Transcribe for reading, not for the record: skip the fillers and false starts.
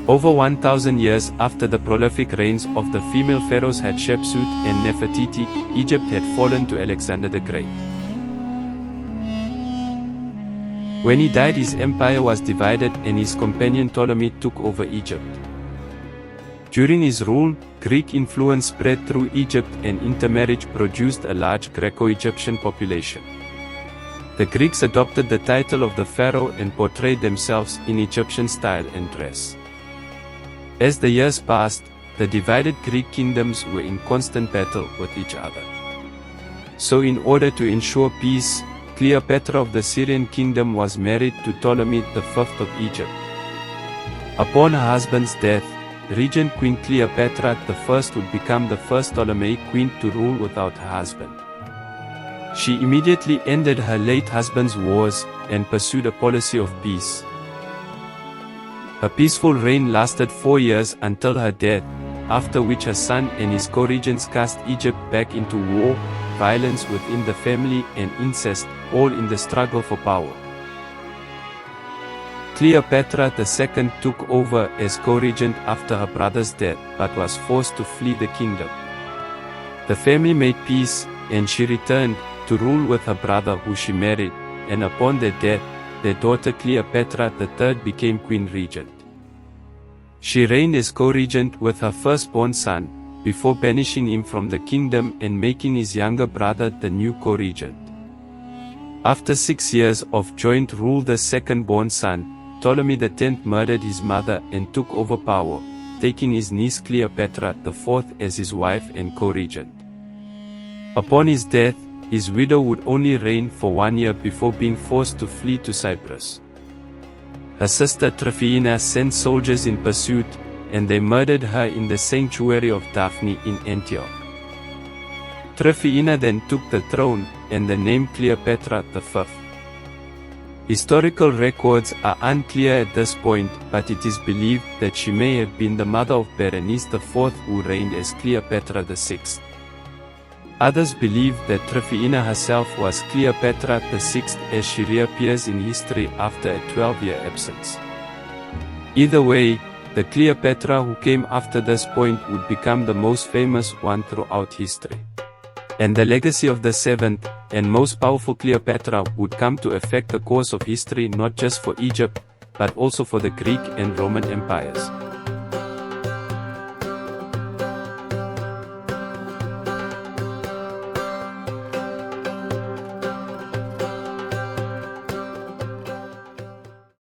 Over 1,000 years after the prolific reigns of the female pharaohs Hatshepsut and Nefertiti, Egypt had fallen to Alexander the Great. When he died, his empire was divided and his companion Ptolemy took over Egypt. During his rule, Greek influence spread through Egypt and intermarriage produced a large Greco-Egyptian population. The Greeks adopted the title of the pharaoh and portrayed themselves in Egyptian style and dress. As the years passed, the divided Greek kingdoms were in constant battle with each other. So in order to ensure peace, Cleopatra of the Syrian kingdom was married to Ptolemy V of Egypt. Upon her husband's death, Regent Queen Cleopatra I would become the first Ptolemaic queen to rule without her husband. She immediately ended her late husband's wars and pursued a policy of peace. Her peaceful reign lasted 4 years until her death, after which her son and his co-regents cast Egypt back into war, violence within the family and incest, all in the struggle for power. Cleopatra II took over as co-regent after her brother's death, but was forced to flee the kingdom. The family made peace, and she returned to rule with her brother who she married, and upon their death, their daughter Cleopatra III became queen regent. She reigned as co-regent with her firstborn son, before banishing him from the kingdom and making his younger brother the new co-regent. After 6 years of joint rule, the second-born son, Ptolemy X, murdered his mother and took over power, taking his niece Cleopatra IV as his wife and co-regent. Upon his death, his widow would only reign for 1 year before being forced to flee to Cyprus. Her sister Tryphaena sent soldiers in pursuit, and they murdered her in the sanctuary of Daphne in Antioch. Tryphaena then took the throne, and the name Cleopatra V. Historical records are unclear at this point, but it is believed that she may have been the mother of Berenice IV, who reigned as Cleopatra VI. Others believe that Tryphaena herself was Cleopatra VI, as she reappears in history after a 12-year absence. Either way, the Cleopatra who came after this point would become the most famous one throughout history. And the legacy of the seventh, and most powerful Cleopatra would come to affect the course of history not just for Egypt, but also for the Greek and Roman empires.